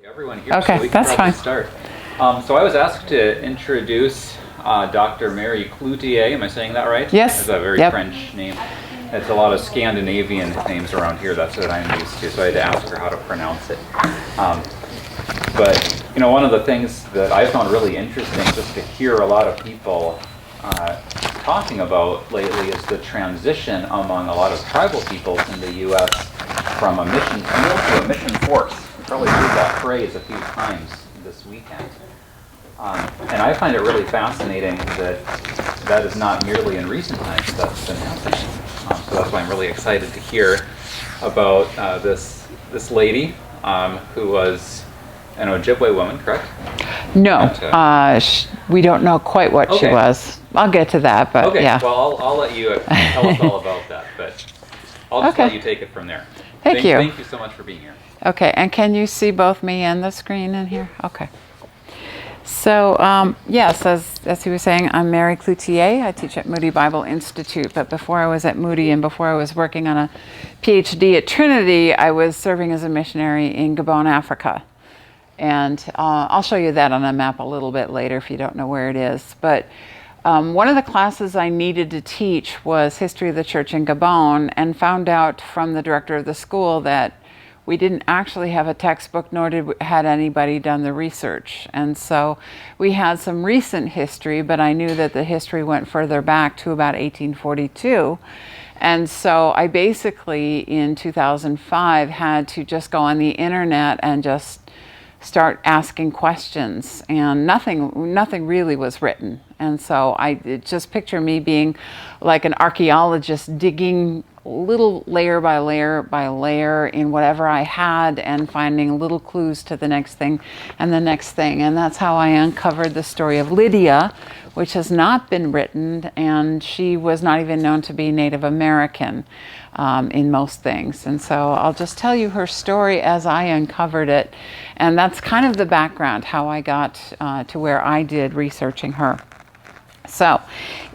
Everyone here, Okay, so we can that's probably fine. start. So I was asked to introduce Dr. Mary Cloutier. Am I saying that right? Yes. It's a very Yep. French name. It's a lot of Scandinavian names around here. That's what I'm used to. So I had to ask her how to pronounce it. But you know, one of the things that I found really interesting, just to hear a lot of people talking about lately, is the transition among a lot of tribal peoples in the U.S. from a mission field to a mission force. You probably heard that phrase a few times this weekend. And I find it really fascinating that that is not merely in recent times that's been happening. So that's why I'm really excited to hear about this lady who was an Ojibwe woman, correct? No, we don't know quite what she Okay. was. I'll get to that, but Okay, yeah. well, I'll let you tell us all about that, but I'll just Okay. let you take it from there. Thank you. Thank you so much for being here. Okay, and can you see both me and the screen in here? Okay. So, yes, as he was saying, I'm Mary Cloutier. I teach at Moody Bible Institute, but before I was at Moody and before I was working on a PhD at Trinity, I was serving as a missionary in Gabon, Africa. And I'll show you that on a map a little bit later if you don't know where it is. But one of the classes I needed to teach was History of the Church in Gabon, and found out from the director of the school that we didn't actually have a textbook, nor had anybody done the research. And so we had some recent history, but I knew that the history went further back to about 1842. And so I basically, in 2005, had to just go on the internet and just start asking questions, and nothing really was written. And so just picture me being like an archaeologist, digging little layer by layer by layer in whatever I had and finding little clues to the next thing and the next thing. And that's how I uncovered the story of Lydia, which has not been written, and she was not even known to be Native American in most things. And so I'll just tell you her story as I uncovered it. And that's kind of the background, how I got to where I did researching her. So,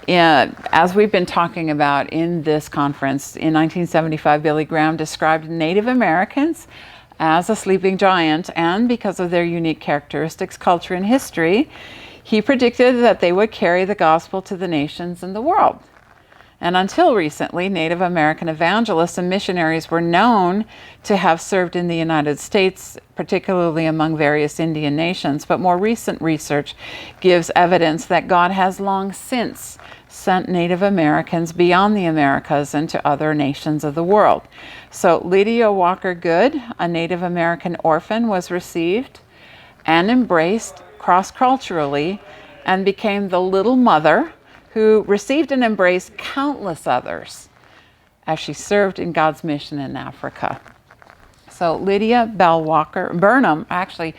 as we've been talking about in this conference, in 1975, Billy Graham described Native Americans as a sleeping giant, and because of their unique characteristics, culture, and history, he predicted that they would carry the gospel to the nations and the world. And until recently, Native American evangelists and missionaries were known to have served in the United States, particularly among various Indian nations. But more recent research gives evidence that God has long since sent Native Americans beyond the Americas and to other nations of the world. So Lydia Walker Good, a Native American orphan, was received and embraced cross-culturally and became the little mother who received and embraced countless others as she served in God's mission in Africa. So Lydia Burnham, actually,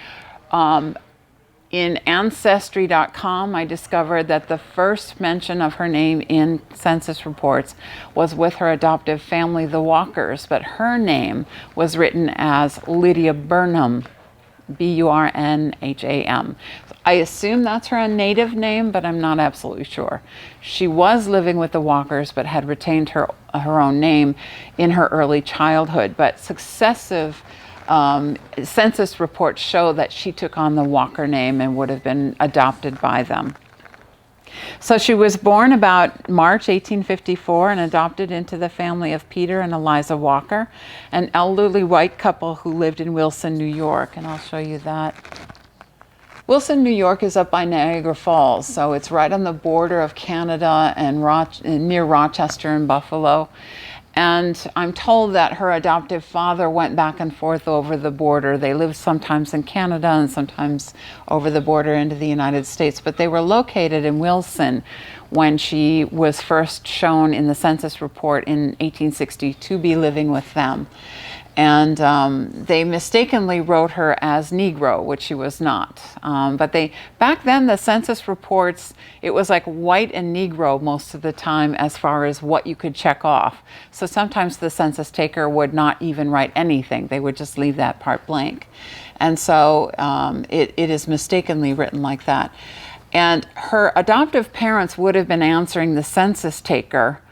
in Ancestry.com, I discovered that the first mention of her name in census reports was with her adoptive family, the Walkers, but her name was written as Lydia Burnham, Burnham. I assume that's her native name, but I'm not absolutely sure. She was living with the Walkers, but had retained her own name in her early childhood. But successive census reports show that she took on the Walker name and would have been adopted by them. So she was born about March 1854 and adopted into the family of Peter and Eliza Walker, an elderly white couple who lived in Wilson, New York. And I'll show you that. Wilson, New York is up by Niagara Falls, so it's right on the border of Canada and near Rochester and Buffalo. And I'm told that her adoptive father went back and forth over the border. They lived sometimes in Canada and sometimes over the border into the United States, but they were located in Wilson when she was first shown in the census report in 1860 to be living with them. And they mistakenly wrote her as Negro, which she was not. But back then, the census reports, it was like white and Negro most of the time as far as what you could check off. So sometimes the census taker would not even write anything. They would just leave that part blank. And so it is mistakenly written like that. And her adoptive parents would have been answering the census taker.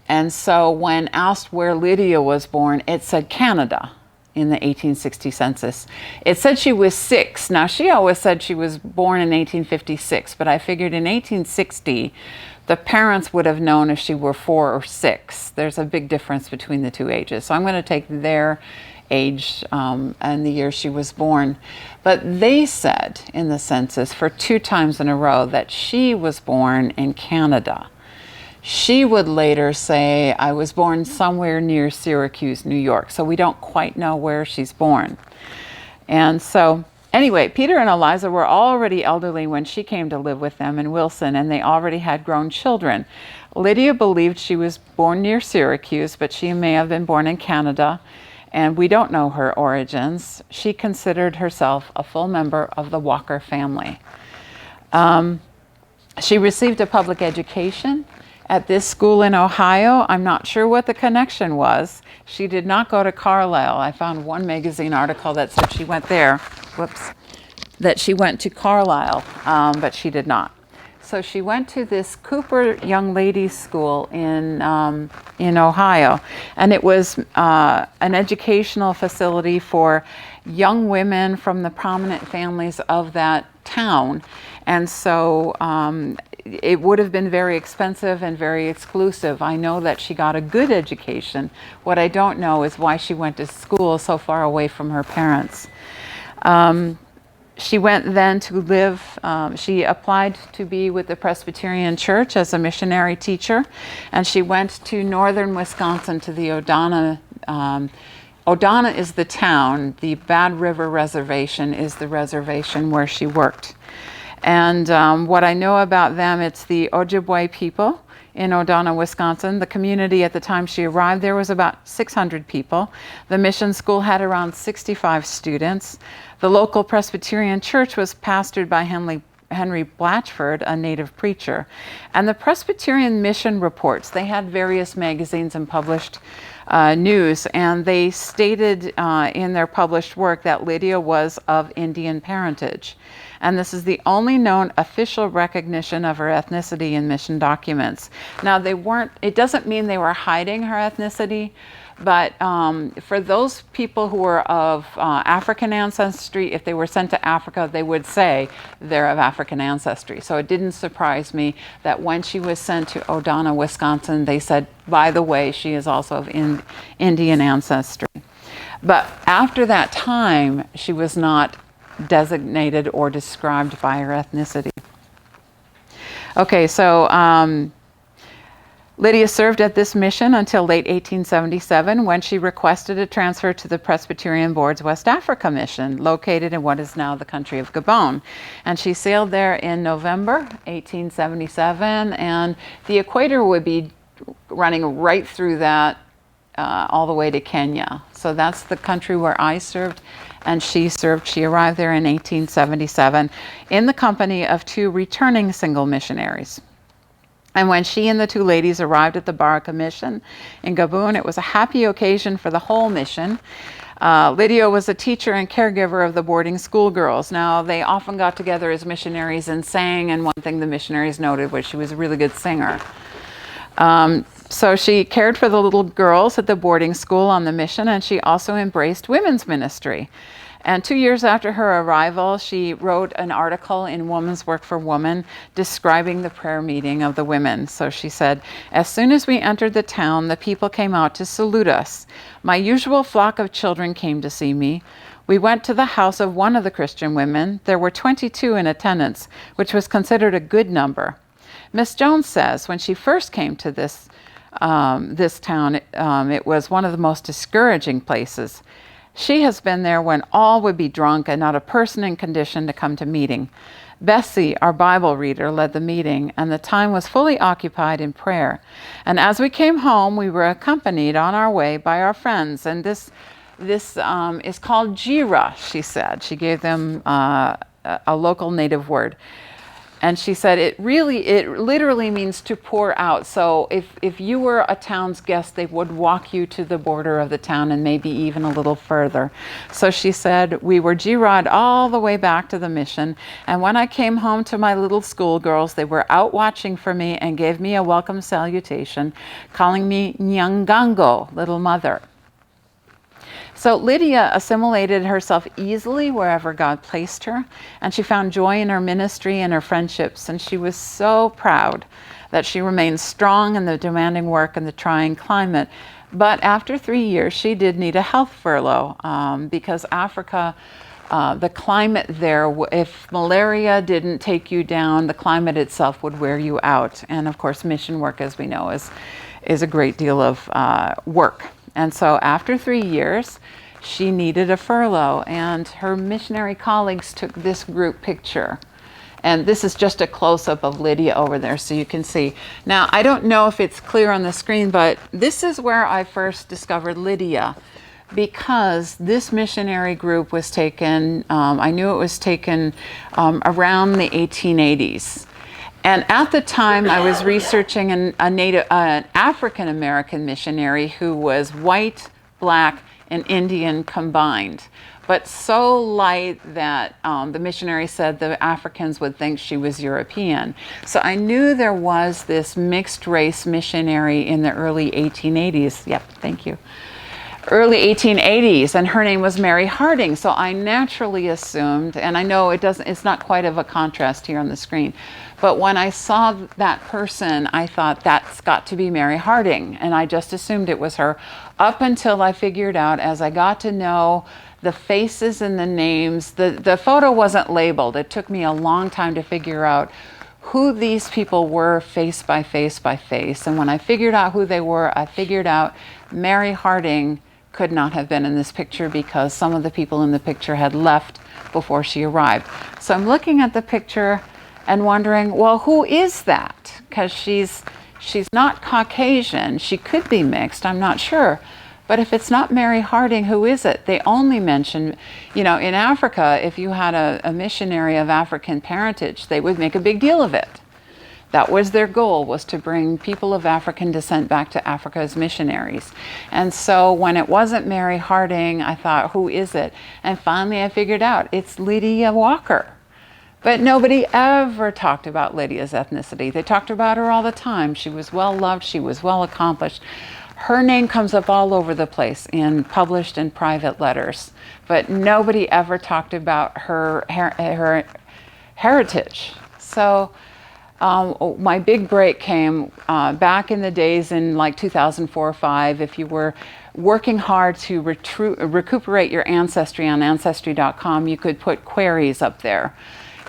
And so when asked where Lydia was born, it said Canada. in the 1860 census. It said she was 6. Now, she always said she was born in 1856, but I figured in 1860, the parents would have known if she were 4 or 6. There's a big difference between the two ages. So I'm going to take their age and the year she was born. But they said in the census for 2 times in a row that she was born in Canada. She would later say, I was born somewhere near Syracuse, New York. So we don't quite know where she's born. And so anyway, Peter and Eliza were already elderly when she came to live with them in Wilson, and they already had grown children. Lydia believed she was born near Syracuse, but she may have been born in Canada, and we don't know her origins. She considered herself a full member of the Walker family. She received a public education at this school in Ohio. I'm not sure what the connection was. She did not go to Carlisle. I found one magazine article that said she went there. That she went to Carlisle, but she did not. So she went to this Cooper Young Ladies School in Ohio, and it was an educational facility for young women from the prominent families of that town. And so it would have been very expensive and very exclusive. I know that she got a good education. What I don't know is why she went to school so far away from her parents. She went then to live, she applied to be with the Presbyterian Church as a missionary teacher, and she went to northern Wisconsin to the Odana. Odana is the town. The Bad River Reservation is the reservation where she worked. And what I know about them, it's the Ojibwe people in Odana, Wisconsin. The community at the time she arrived there was about 600 people. The mission school had around 65 students. The local Presbyterian church was pastored by Henry Blatchford, a native preacher. And the Presbyterian mission reports, they had various magazines and published news, and they stated in their published work that Lydia was of Indian parentage. And this is the only known official recognition of her ethnicity in mission documents. Now, it doesn't mean they were hiding her ethnicity, but for those people who were of African ancestry, if they were sent to Africa, they would say they're of African ancestry. So it didn't surprise me that when she was sent to Odana, Wisconsin, they said, by the way, she is also of Indian ancestry. But after that time, she was not designated or described by her ethnicity. Okay, so Lydia served at this mission until late 1877 when she requested a transfer to the Presbyterian Board's West Africa mission, located in what is now the country of Gabon. And she sailed there in November 1877, and the equator would be running right through that all the way to Kenya. So that's the country where I served and she served. She arrived there in 1877 in the company of 2 returning single missionaries. And when she and the 2 ladies arrived at the Baraka mission in Gabon, it was a happy occasion for the whole mission. Lydia was a teacher and caregiver of the boarding school girls. Now, they often got together as missionaries and sang, and one thing the missionaries noted was she was a really good singer. So she cared for the little girls at the boarding school on the mission, and she also embraced women's ministry. And 2 years after her arrival, she wrote an article in Woman's Work for Woman describing the prayer meeting of the women. So she said, as soon as we entered the town, the people came out to salute us. My usual flock of children came to see me. We went to the house of one of the Christian women. There were 22 in attendance, which was considered a good number. Miss Jones says when she first came to this town, it was one of the most discouraging places. She has been there when all would be drunk and not a person in condition to come to meeting. Bessie, our Bible reader, led the meeting, and the time was fully occupied in prayer. And as we came home, we were accompanied on our way by our friends. And this is called jira, she said. She gave them a local native word. And she said it literally means to pour out. So if you were a town's guest, they would walk you to the border of the town and maybe even a little further. So she said, we were jira'd all the way back to the mission. And when I came home to my little schoolgirls, they were out watching for me and gave me a welcome salutation, calling me Nyangango, little mother. So Lydia assimilated herself easily wherever God placed her, and she found joy in her ministry and her friendships, and she was so proud that she remained strong in the demanding work and the trying climate. But after 3 years, she did need a health furlough because Africa, the climate there, if malaria didn't take you down, the climate itself would wear you out. And of course, mission work, as we know, is a great deal of work. And so after 3 years, she needed a furlough, and her missionary colleagues took this group picture. And this is just a close-up of Lydia over there, so you can see. Now, I don't know if it's clear on the screen, but this is where I first discovered Lydia, because this missionary group was taken, I knew it was taken around the 1880s. And at the time, I was researching an African-American missionary who was white, black, and Indian combined, but so light that the missionary said the Africans would think she was European. So I knew there was this mixed race missionary in the early 1880s. Yep, thank you. Early 1880s, and her name was Mary Harding. So I naturally assumed, and I know it's not quite of a contrast here on the screen, but when I saw that person, I thought that's got to be Mary Harding, and I just assumed it was her, up until I figured out, as I got to know the faces and the names, the photo wasn't labeled. It took me a long time to figure out who these people were, face by face by face. And when I figured out who they were, I figured out Mary Harding could not have been in this picture because some of the people in the picture had left before she arrived. So I'm looking at the picture and wondering, well, who is that? Because she's not Caucasian. She could be mixed, I'm not sure. But if it's not Mary Harding, who is it? They only mention, in Africa, if you had a missionary of African parentage, they would make a big deal of it. That was their goal, was to bring people of African descent back to Africa as missionaries. And so when it wasn't Mary Harding, I thought, who is it? And finally I figured out, it's Lydia Walker. But nobody ever talked about Lydia's ethnicity. They talked about her all the time. She was well loved, she was well accomplished. Her name comes up all over the place in published and private letters, but nobody ever talked about her heritage. So my big break came back in the days in like 2004 or 5. If you were working hard to recuperate your ancestry on Ancestry.com, you could put queries up there.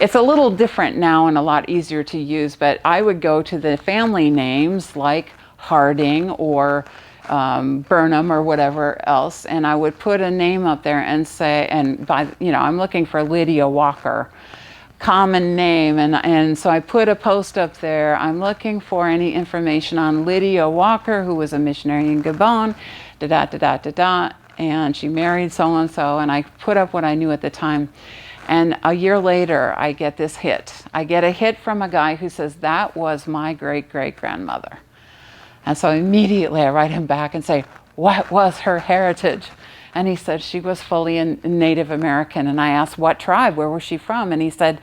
It's a little different now and a lot easier to use, but I would go to the family names like Harding or Burnham or whatever else, and I would put a name up there and say, I'm looking for Lydia Walker, common name, and so I put a post up there. I'm looking for any information on Lydia Walker, who was a missionary in Gabon, and she married so-and-so, and I put up what I knew at the time. And a year later, I get this hit. I get a hit from a guy who says, that was my great-great-grandmother. And so immediately I write him back and say, what was her heritage? And he said she was fully a Native American. And I asked, what tribe? Where was she from? And he said,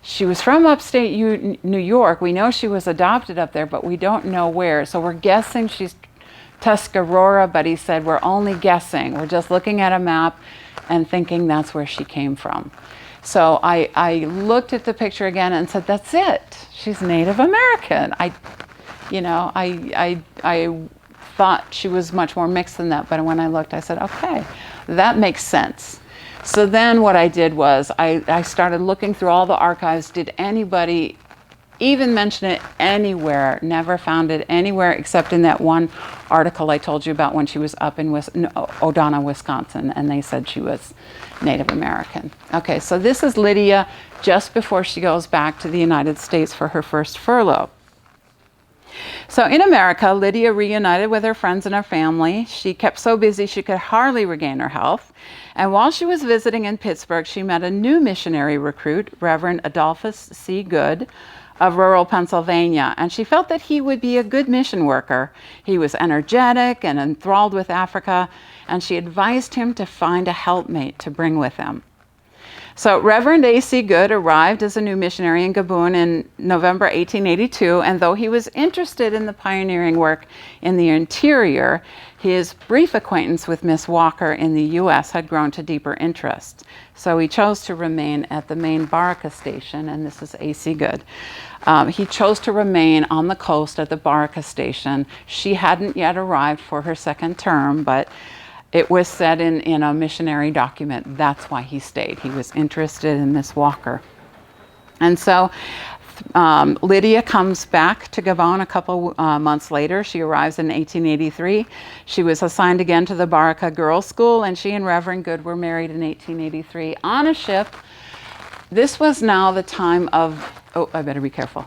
she was from upstate New York. We know she was adopted up there, but we don't know where. So we're guessing she's Tuscarora, but he said, we're only guessing. We're just looking at a map and thinking that's where she came from. So I looked at the picture again and said, that's it. She's Native American. I thought she was much more mixed than that, but when I looked, I said, okay, that makes sense. So then what I did was I started looking through all the archives. Did anybody even mention it anywhere? Never found it anywhere except in that one article I told you about when she was up in O'Donnell, Wisconsin, and they said she was Native American. Okay, so this is Lydia just before she goes back to the United States for her first furlough. So in America, Lydia reunited with her friends and her family. She kept so busy she could hardly regain her health. And while she was visiting in Pittsburgh, she met a new missionary recruit, Reverend Adolphus C. Good, of rural Pennsylvania, and she felt that he would be a good mission worker. He was energetic and enthralled with Africa, and she advised him to find a helpmate to bring with him. So Reverend A.C. Good arrived as a new missionary in Gabon in November 1882, and though he was interested in the pioneering work in the interior, His brief acquaintance with Miss Walker in the U.S. had grown to deeper interest, so he chose to remain at the main Baraka station, and this is A.C. Good. He chose to remain on the coast at the Baraka station. She hadn't yet arrived for her second term, but it was said in a missionary document that's why he stayed. He was interested in Miss Walker. And so Lydia comes back to Gabon a couple months later. She arrives in 1883. She was assigned again to the Baraka Girls' School, and she and Reverend Good were married in 1883 on a ship. This was now the time of, oh, I better be careful.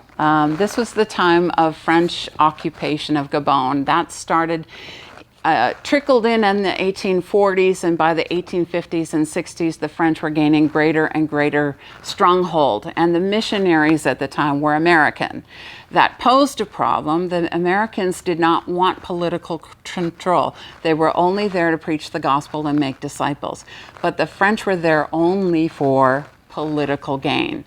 This was the time of French occupation of Gabon. That started trickled in the 1840s, and by the 1850s and 60s, the French were gaining greater and greater stronghold, and the missionaries at the time were American. That posed a problem. The Americans did not want political control. They were only there to preach the gospel and make disciples, but the French were there only for political gain.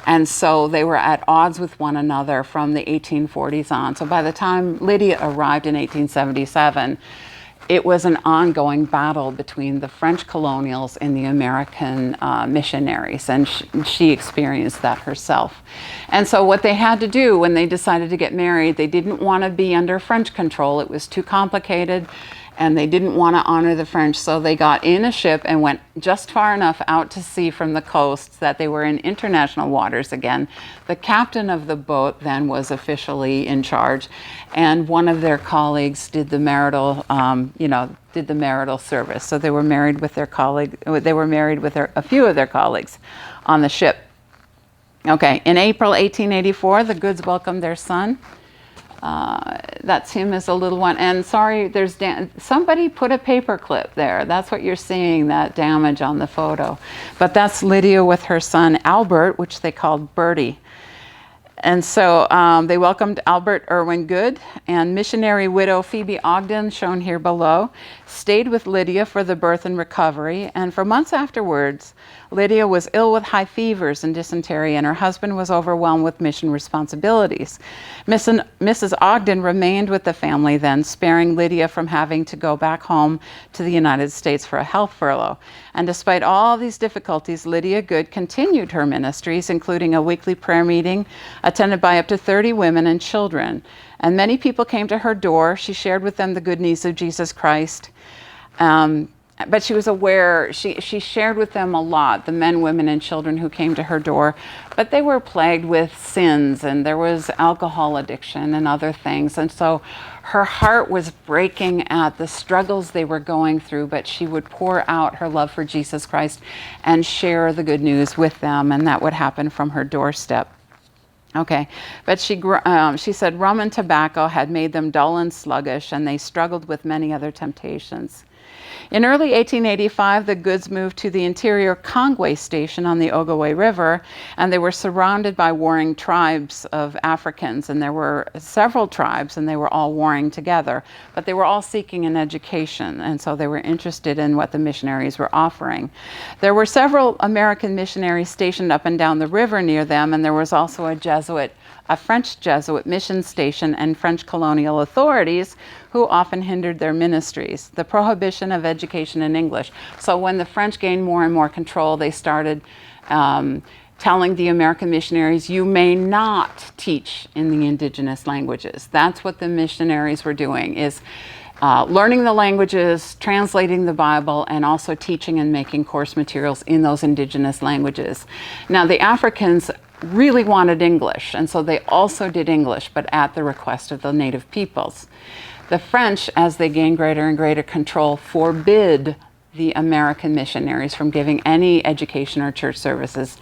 And so they were at odds with one another from the 1840s on. So by the time Lydia arrived in 1877, it was an ongoing battle between the French colonials and the American missionaries, and she experienced that herself. And so what they had to do when they decided to get married, they didn't want to be under French control. It was too complicated, and they didn't want to honor the French, so they got in a ship and went just far enough out to sea from the coast that they were in international waters again. The captain of the boat then was officially in charge, and one of their colleagues did the marital, did the marital service. So they were married with their colleague. They were married with a few of their colleagues on the ship. Okay, in April 1884, the Goods welcomed their son. That's him as a little one. And sorry, there's somebody put a paper clip there. That's what you're seeing, that damage on the photo. But that's Lydia with her son Albert, which they called Bertie. And so they welcomed Albert Irwin Good, and missionary widow Phoebe Ogden, shown here below, stayed with Lydia for the birth and recovery. And for months afterwards, Lydia was ill with high fevers and dysentery, and her husband was overwhelmed with mission responsibilities. Mrs. Ogden remained with the family then, sparing Lydia from having to go back home to the United States for a health furlough. And despite all these difficulties, Lydia Good continued her ministries, including a weekly prayer meeting attended by up to 30 women and children. And many people came to her door. She shared with them the good news of Jesus Christ. But she was aware, she shared with them a lot, the men, women, and children who came to her door, but they were plagued with sins, and there was alcohol addiction and other things. And so her heart was breaking at the struggles they were going through, but she would pour out her love for Jesus Christ and share the good news with them, and that would happen from her doorstep. Okay, but she said rum and tobacco had made them dull and sluggish, and they struggled with many other temptations. In early 1885, the Goods moved to the interior Kongwe station on the Ogowé River, and they were surrounded by warring tribes of Africans, and there were several tribes, and they were all warring together, but they were all seeking an education, and so they were interested in what the missionaries were offering. There were several American missionaries stationed up and down the river near them, and there was also a French Jesuit mission station, and French colonial authorities who often hindered their ministries. The prohibition of education in English. So when the French gained more and more control, they started telling the American missionaries, you may not teach in the indigenous languages. That's what the missionaries were doing, is learning the languages, translating the Bible, and also teaching and making course materials in those indigenous languages. Now, the Africans really wanted English, and so they also did English, but at the request of the native peoples. The French, as they gained greater and greater control, forbid the American missionaries from giving any education or church services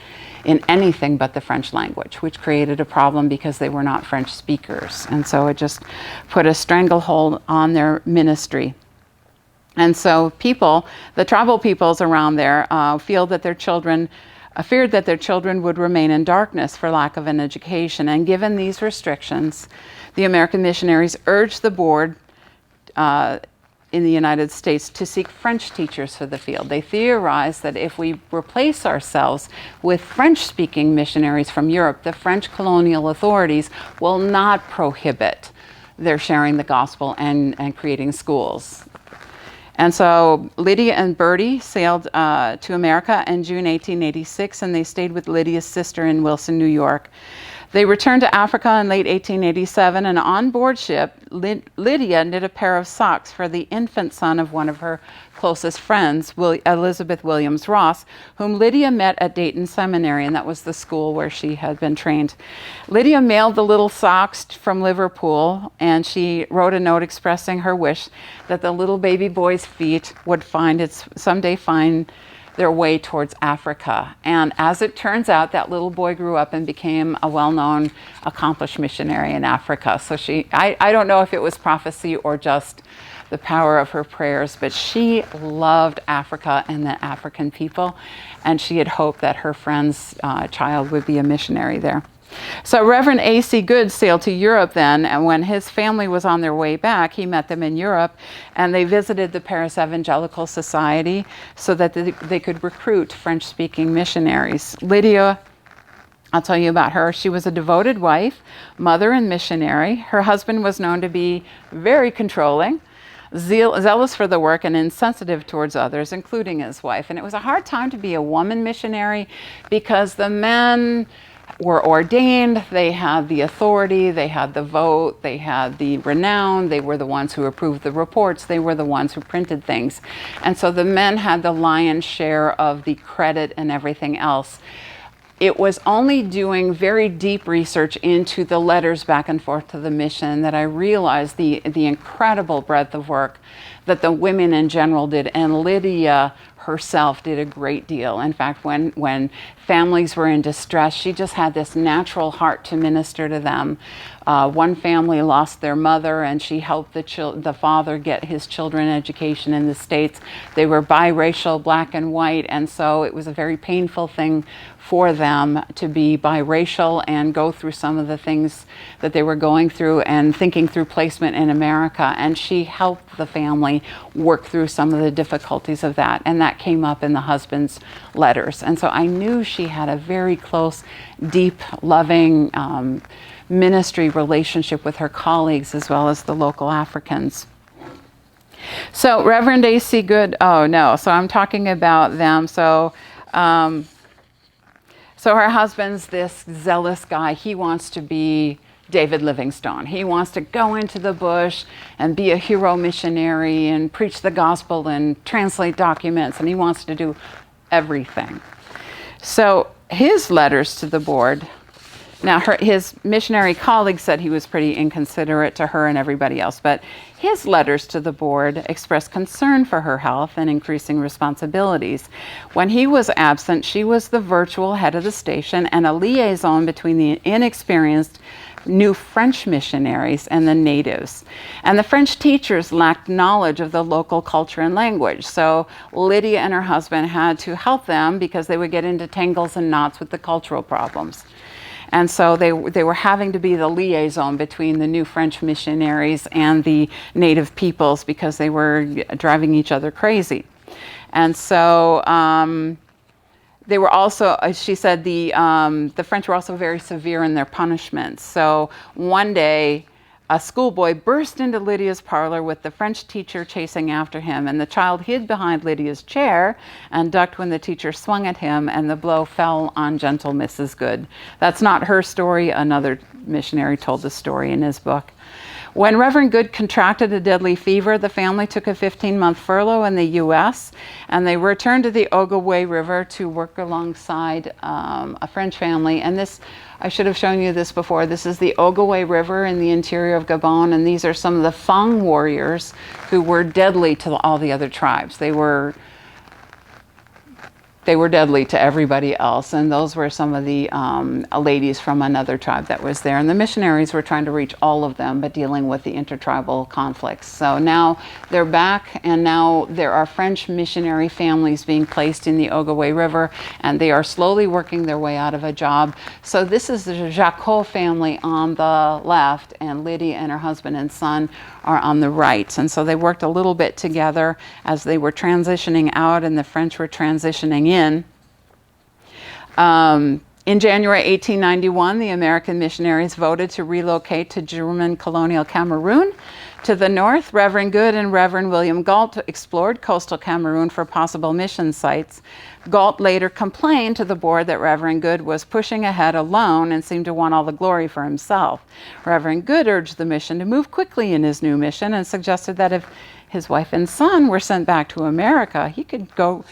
in anything but the French language, which created a problem because they were not French speakers. And so it just put a stranglehold on their ministry. And so people, the tribal peoples around there, feared that their children would remain in darkness for lack of an education. And given these restrictions, the American missionaries urged the board in the United States to seek French teachers for the field. They theorized that if we replace ourselves with French-speaking missionaries from Europe, the French colonial authorities will not prohibit their sharing the gospel and creating schools. And so Lydia and Bertie sailed to America in June 1886, and they stayed with Lydia's sister in Wilson, New York. They returned to Africa in late 1887, and on board ship, Lydia knit a pair of socks for the infant son of one of her closest friends, Elizabeth Williams Ross, whom Lydia met at Dayton Seminary, and that was the school where she had been trained. Lydia mailed the little socks from Liverpool, and she wrote a note expressing her wish that the little baby boy's feet would someday find their way towards Africa. And as it turns out, that little boy grew up and became a well-known, accomplished missionary in Africa. So I don't know if it was prophecy or just the power of her prayers, but she loved Africa and the African people, and she had hoped that her friend's child would be a missionary there. So Reverend A.C. Good sailed to Europe then, and when his family was on their way back, he met them in Europe, and they visited the Paris Evangelical Society so that they could recruit French-speaking missionaries. Lydia, I'll tell you about her. She was a devoted wife, mother, and missionary. Her husband was known to be very controlling, zealous for the work, and insensitive towards others, including his wife. And it was a hard time to be a woman missionary because the men were ordained, they had the authority, they had the vote, they had the renown, they were the ones who approved the reports, they were the ones who printed things. And so the men had the lion's share of the credit and everything else. It was only doing very deep research into the letters back and forth to the mission that I realized the incredible breadth of work that the women in general did, and Lydia herself did a great deal. In fact, when families were in distress, she just had this natural heart to minister to them. One family lost their mother, and she helped the father get his children education in the States. They were biracial, black and white, and so it was a very painful thing for them to be biracial and go through some of the things that they were going through and thinking through placement in America. And she helped the family work through some of the difficulties of that. And that came up in the husband's letters. And so I knew she had a very close, deep, loving ministry relationship with her colleagues as well as the local Africans. So Reverend A.C. Good, so I'm talking about them. So her husband's this zealous guy. He wants to be David Livingstone. He wants to go into the bush and be a hero missionary and preach the gospel and translate documents, and he wants to do everything. So his letters to the board, now his missionary colleague said he was pretty inconsiderate to her and everybody else, but his letters to the board expressed concern for her health and increasing responsibilities. When he was absent, she was the virtual head of the station and a liaison between the inexperienced new French missionaries and the natives. And the French teachers lacked knowledge of the local culture and language. So Lydia and her husband had to help them because they would get into tangles and knots with the cultural problems. And so they were having to be the liaison between the new French missionaries and the native peoples because they were driving each other crazy. And so they were also, she said, the French were also very severe in their punishments. So one day, a schoolboy burst into Lydia's parlor with the French teacher chasing after him, and the child hid behind Lydia's chair and ducked when the teacher swung at him, and the blow fell on gentle Mrs. Good. That's not her story. Another missionary told the story in his book. When Reverend Good contracted a deadly fever, the family took a 15-month furlough in the U.S., and they returned to the Ogowe River to work alongside a French family. And this, I should have shown you this before. This is the Ogowe River in the interior of Gabon, and these are some of the Fang warriors who were deadly to all the other tribes. They were deadly to everybody else, and those were some of the ladies from another tribe that was there. And the missionaries were trying to reach all of them, but dealing with the intertribal conflicts. So now they're back, and now there are French missionary families being placed in the Ogowe River, and they are slowly working their way out of a job. So this is the Jacot family on the left, and Lydia and her husband and son are on the right. And so they worked a little bit together as they were transitioning out and the French were transitioning in. In January 1891, the American missionaries voted to relocate to German colonial Cameroon To the north, Reverend Good and Reverend William Galt explored coastal Cameroon for possible mission sites. Galt later complained to the board that Reverend Good was pushing ahead alone and seemed to want all the glory for himself. Reverend Good urged the mission to move quickly in his new mission and suggested that if his wife and son were sent back to America, he could go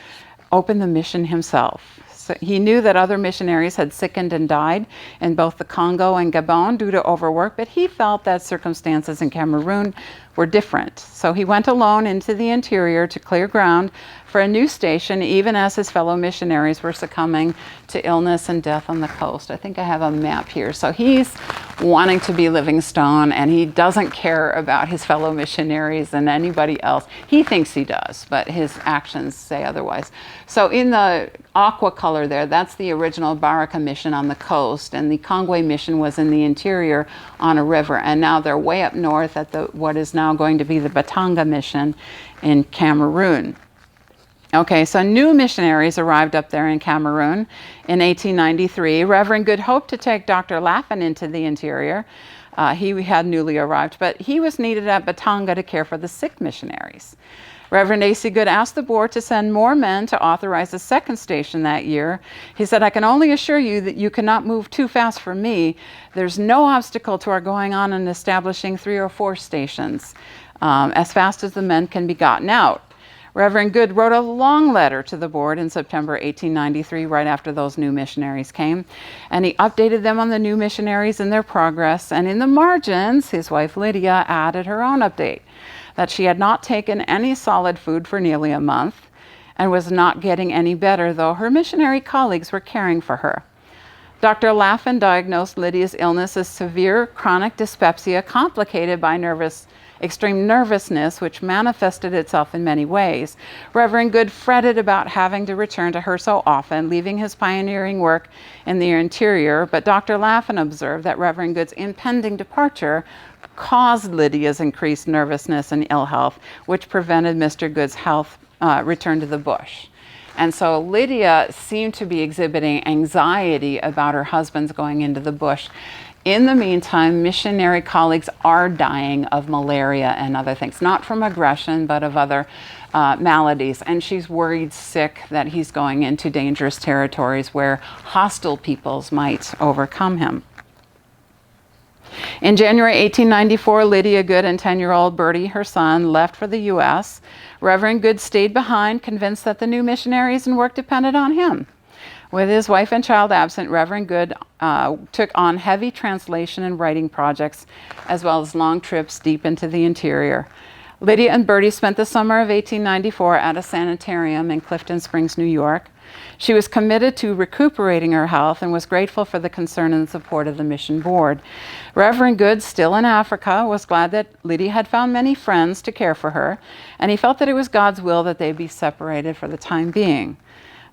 open the mission himself. So he knew that other missionaries had sickened and died in both the Congo and Gabon due to overwork, but he felt that circumstances in Cameroon were different. So he went alone into the interior to clear ground for a new station, even as his fellow missionaries were succumbing to illness and death on the coast. I think I have a map here. So he's wanting to be Livingstone, and he doesn't care about his fellow missionaries and anybody else. He thinks he does, but his actions say otherwise. So in the aqua color there, that's the original Baraka mission on the coast, and the Kongwe mission was in the interior on a river, and now they're way up north at what is now going to be the Batanga mission in Cameroon. Okay, so new missionaries arrived up there in Cameroon in 1893. Reverend Good hoped to take Dr. Laffin into the interior. He had newly arrived, but he was needed at Batanga to care for the sick missionaries. Reverend A.C. Good asked the board to send more men to authorize a second station that year. He said, "I can only assure you that you cannot move too fast for me. There's no obstacle to our going on and establishing 3 or 4 stations as fast as the men can be gotten out." Reverend Good wrote a long letter to the board in September 1893, right after those new missionaries came, and he updated them on the new missionaries and their progress, and in the margins, his wife Lydia added her own update, that she had not taken any solid food for nearly a month and was not getting any better, though her missionary colleagues were caring for her. Dr. Laffin diagnosed Lydia's illness as severe chronic dyspepsia complicated by extreme nervousness, which manifested itself in many ways. Reverend Good fretted about having to return to her so often, leaving his pioneering work in the interior, but Dr. Laffin observed that Reverend Good's impending departure caused Lydia's increased nervousness and ill health, which prevented Mr. Good's health return to the bush. And so Lydia seemed to be exhibiting anxiety about her husband's going into the bush. In the meantime, missionary colleagues are dying of malaria and other things, not from aggression, but of other maladies. And she's worried sick that he's going into dangerous territories where hostile peoples might overcome him. In January 1894, Lydia Good and 10-year-old Bertie, her son, left for the U.S. Reverend Good stayed behind, convinced that the new missionaries and work depended on him. With his wife and child absent, Reverend Good took on heavy translation and writing projects, as well as long trips deep into the interior. Lydia and Bertie spent the summer of 1894 at a sanitarium in Clifton Springs, New York. She was committed to recuperating her health and was grateful for the concern and support of the mission board. Reverend Good, still in Africa, was glad that Lydia had found many friends to care for her, and he felt that it was God's will that they be separated for the time being.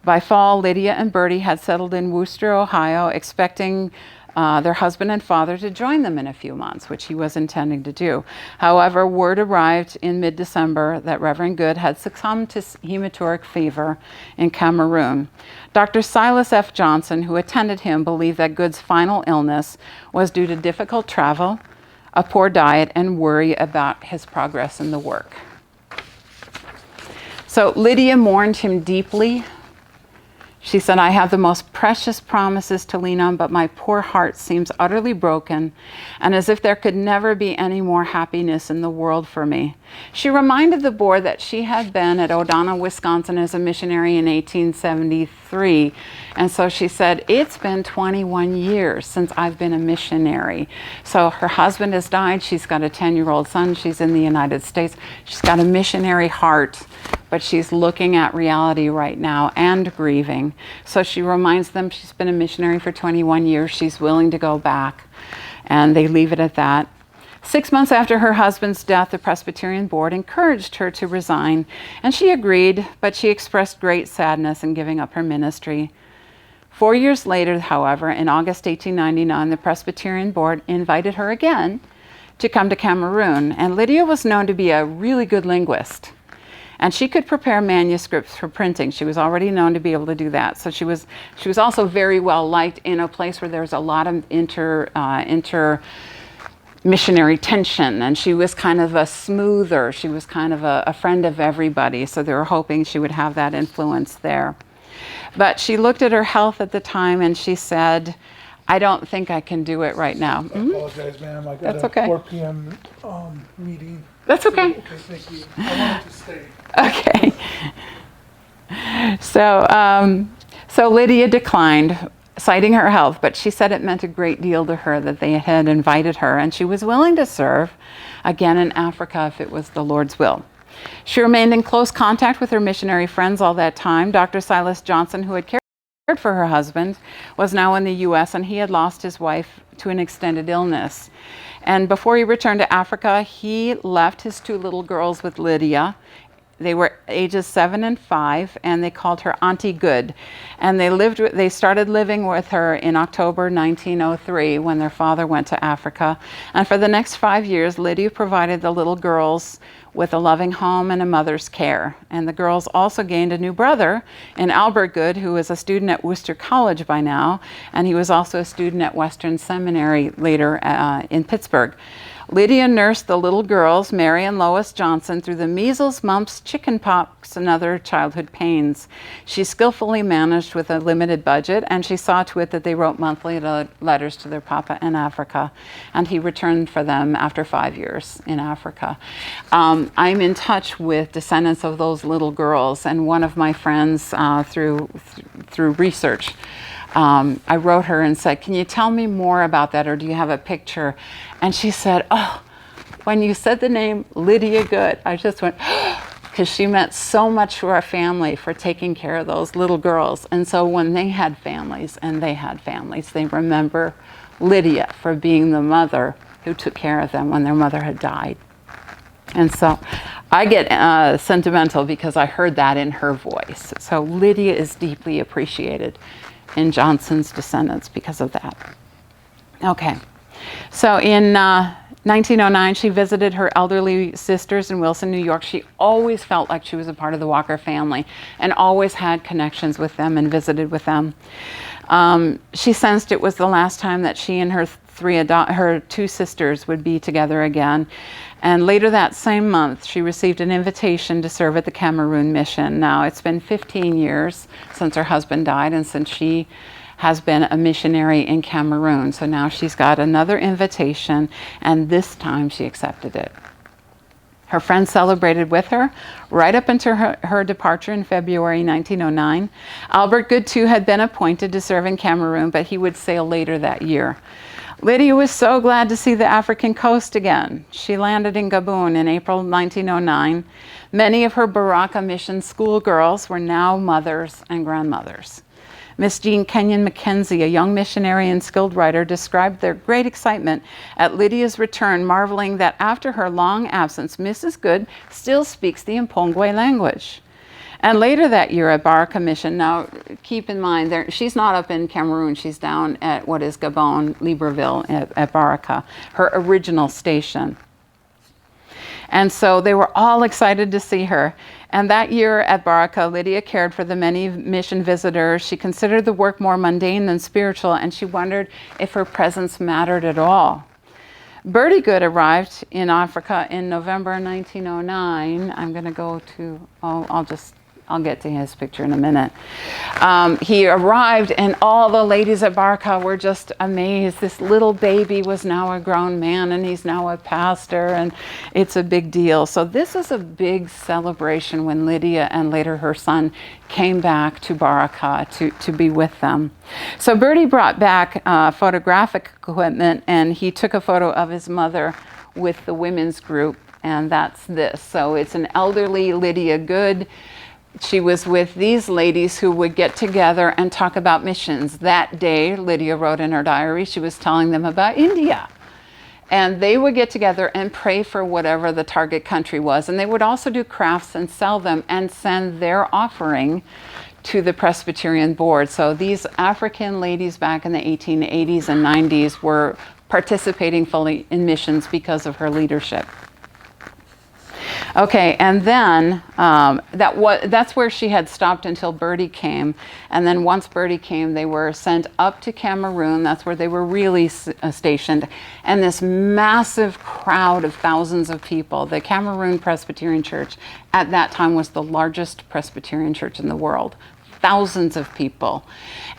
By fall, Lydia and Bertie had settled in Wooster, Ohio, expecting their husband and father to join them in a few months, which he was intending to do. However, word arrived in mid-December that Reverend Good had succumbed to hematuric fever in Cameroon. Dr. Silas F. Johnson, who attended him, believed that Good's final illness was due to difficult travel, a poor diet, and worry about his progress in the work. So Lydia mourned him deeply. She said, "I have the most precious promises to lean on, but my poor heart seems utterly broken, and as if there could never be any more happiness in the world for me." She reminded the board that she had been at O'Donnell, Wisconsin as a missionary in 1873. And so she said, "It's been 21 years since I've been a missionary." So her husband has died. She's got a 10-year-old son. She's in the United States. She's got a missionary heart, but she's looking at reality right now and grieving. So she reminds them she's been a missionary for 21 years. She's willing to go back. And they leave it at that. 6 months after her husband's death, the Presbyterian board encouraged her to resign, and she agreed, but she expressed great sadness in giving up her ministry. 4 years later, however, in August 1899, the Presbyterian board invited her again to come to Cameroon, and Lydia was known to be a really good linguist. And she could prepare manuscripts for printing. She was already known to be able to do that. So she was also very well liked in a place where there's a lot of missionary tension, and she was kind of a smoother. She was kind of a friend of everybody, so they were hoping she would have that influence there. But she looked at her health at the time and she said, I don't think I can do it right now. I apologize, ma'am. I got That's a okay. 4 p.m. Meeting. That's okay. Okay, thank you. I wanted to stay. Okay. So Lydia declined, citing her health, but she said it meant a great deal to her that they had invited her, and she was willing to serve again in Africa if it was the Lord's will. She remained in close contact with her missionary friends all that time. Dr. Silas Johnson, who had cared for her husband, was now in the U.S., and he had lost his wife to an extended illness. And before he returned to Africa, he left his 2 little girls with Lydia. They were ages 7 and 5, and they called her Auntie Good. And they started living with her in October 1903 when their father went to Africa. And for the next 5 years, Lydia provided the little girls with a loving home and a mother's care. And the girls also gained a new brother in Albert Good, who was a student at Worcester College by now, and he was also a student at Western Seminary later in Pittsburgh. Lydia nursed the little girls, Mary and Lois Johnson, through the measles, mumps, chickenpox, and other childhood pains. She skillfully managed with a limited budget, and she saw to it that they wrote monthly letters to their papa in Africa, and he returned for them after 5 years in Africa. I'm in touch with descendants of those little girls, and one of my friends through research, I wrote her and said, can you tell me more about that, or do you have a picture? And she said, oh, when you said the name Lydia Good, I just went, because she meant so much to our family for taking care of those little girls. And so when they had families, they remember Lydia for being the mother who took care of them when their mother had died. And so I get sentimental because I heard that in her voice. So Lydia is deeply appreciated in Johnson's descendants because of that. Okay, so in 1909, she visited her elderly sisters in Wilson, New York. She always felt like she was a part of the Walker family and always had connections with them and visited with them. She sensed it was the last time that she and her 2 sisters would be together again. And later that same month, she received an invitation to serve at the Cameroon mission. Now, it's been 15 years since her husband died and since she has been a missionary in Cameroon. So now she's got another invitation, and this time she accepted it. Her friends celebrated with her right up until her departure in February 1909. Albert Good, too, had been appointed to serve in Cameroon, but he would sail later that year. Lydia was so glad to see the African coast again. She landed in Gabon in April 1909. Many of her Baraka Mission schoolgirls were now mothers and grandmothers. Miss Jean Kenyon Mackenzie, a young missionary and skilled writer, described their great excitement at Lydia's return, marveling that after her long absence, Mrs. Good still speaks the Mpongwe language. And later that year at Baraka Mission, now keep in mind, she's not up in Cameroon, she's down at what is Gabon, Libreville at Baraka, her original station. And so they were all excited to see her. And that year at Baraka, Lydia cared for the many mission visitors. She considered the work more mundane than spiritual, and she wondered if her presence mattered at all. Bertie Good arrived in Africa in November 1909. I'm going to go to, I'll get to his picture in a minute. He arrived and all the ladies at Baraka were just amazed. This little baby was now a grown man and he's now a pastor, and it's a big deal. So this is a big celebration when Lydia and later her son came back to Baraka to be with them. So Bertie brought back photographic equipment, and he took a photo of his mother with the women's group, and that's this. So it's an elderly Lydia Good. She was with these ladies who would get together and talk about missions. That day, Lydia wrote in her diary, she was telling them about India. And they would get together and pray for whatever the target country was. And they would also do crafts and sell them and send their offering to the Presbyterian board. So these African ladies back in the 1880s and 90s were participating fully in missions because of her leadership. Okay, and then that's where she had stopped until Bertie came. And then once Bertie came, they were sent up to Cameroon. That's where they were really stationed. And this massive crowd of thousands of people, the Cameroon Presbyterian Church at that time was the largest Presbyterian church in the world. Thousands of people.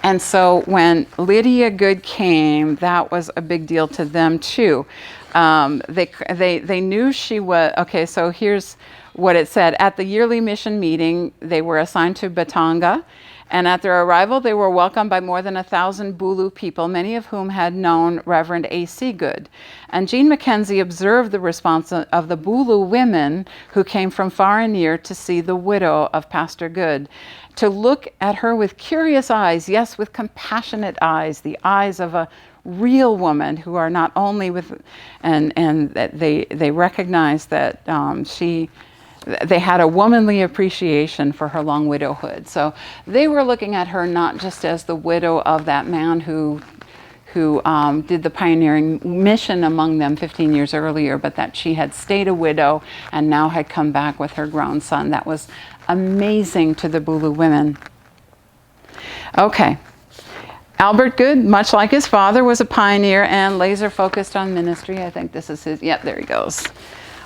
And so when Lydia Good came, that was a big deal to them too. They knew she was, okay, so here's what it said. At the yearly mission meeting, they were assigned to Batanga, and at their arrival, they were welcomed by more than 1,000 Bulu people, many of whom had known Reverend A.C. Good. And Jean Mackenzie observed the response of the Bulu women who came from far and near to see the widow of Pastor Good, to look at her with curious eyes, yes, with compassionate eyes, the eyes of a real woman who are not only with, and that they recognized that they had a womanly appreciation for her long widowhood. So they were looking at her not just as the widow of that man who did the pioneering mission among them 15 years earlier, but that she had stayed a widow and now had come back with her grown son. That was amazing to the Bulu women. Okay. Albert Good, much like his father, was a pioneer and laser focused on ministry. I think this is his, yep, there he goes.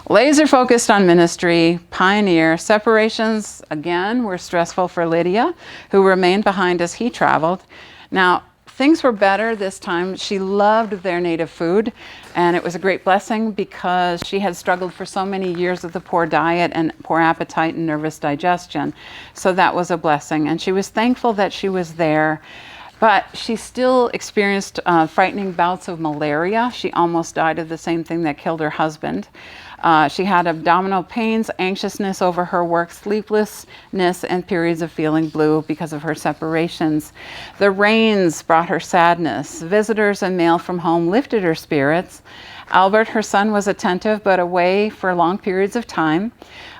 Laser focused on ministry, pioneer. Separations, again, were stressful for Lydia, who remained behind as he traveled. Now, things were better this time. She loved their native food, and it was a great blessing because she had struggled for so many years with a poor diet and poor appetite and nervous digestion. So that was a blessing, and she was thankful that she was there. But she still experienced frightening bouts of malaria. She almost died of the same thing that killed her husband. She had abdominal pains, anxiousness over her work, sleeplessness, and periods of feeling blue because of her separations. The rains brought her sadness. Visitors and mail from home lifted her spirits. Albert, her son, was attentive but away for long periods of time.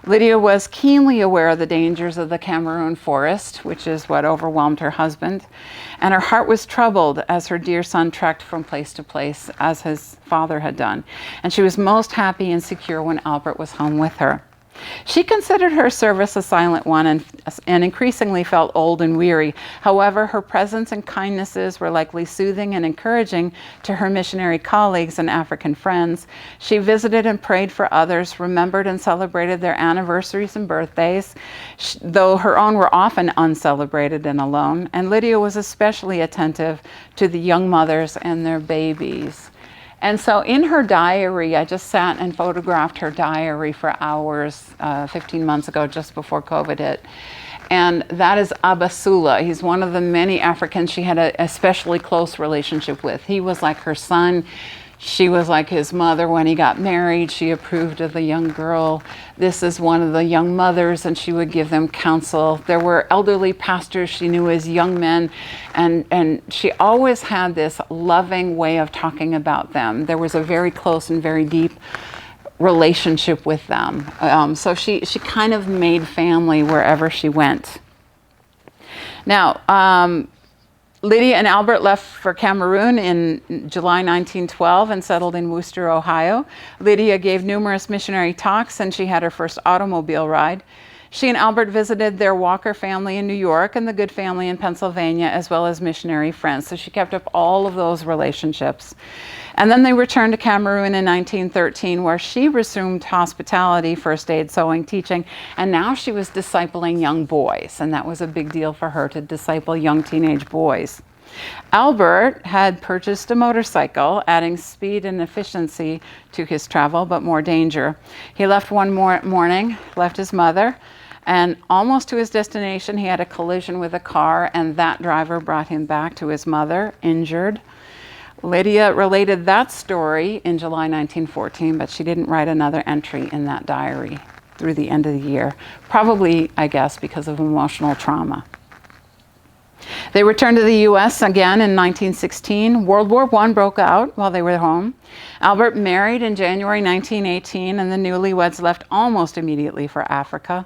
Lydia was keenly aware of the dangers of the Cameroon forest, which is what overwhelmed her husband. And her heart was troubled as her dear son trekked from place to place, as his father had done. And she was most happy and secure when Albert was home with her. She considered her service a silent one and increasingly felt old and weary. However, her presence and kindnesses were likely soothing and encouraging to her missionary colleagues and African friends. She visited and prayed for others, remembered and celebrated their anniversaries and birthdays, though her own were often uncelebrated and alone. And Lydia was especially attentive to the young mothers and their babies. And so in her diary, I just sat and photographed her diary for hours 15 months ago, just before COVID hit. And that is Abasula. He's one of the many Africans she had an especially close relationship with. He was like her son. She was like his mother when he got married. She approved of the young girl. This is one of the young mothers, and she would give them counsel. There were elderly pastors she knew as young men, and she always had this loving way of talking about them. There was a very close and very deep relationship with them. So she kind of made family wherever she went. Now, Lydia and Albert left for Cameroon in July 1912 and settled in Worcester, Ohio. Lydia gave numerous missionary talks, and she had her first automobile ride. She and Albert visited their Walker family in New York and the Good family in Pennsylvania, as well as missionary friends. So she kept up all of those relationships. And then they returned to Cameroon in 1913, where she resumed hospitality, first aid, sewing, teaching, and now she was discipling young boys, and that was a big deal for her to disciple young teenage boys. Albert had purchased a motorcycle, adding speed and efficiency to his travel, but more danger. He left one morning, left his mother, and almost to his destination, he had a collision with a car, and that driver brought him back to his mother, injured. Lydia related that story in July 1914, but she didn't write another entry in that diary through the end of the year, probably, I guess, because of emotional trauma. They returned to the U.S. again in 1916. World War I broke out while they were home. Albert married in January 1918, and the newlyweds left almost immediately for Africa.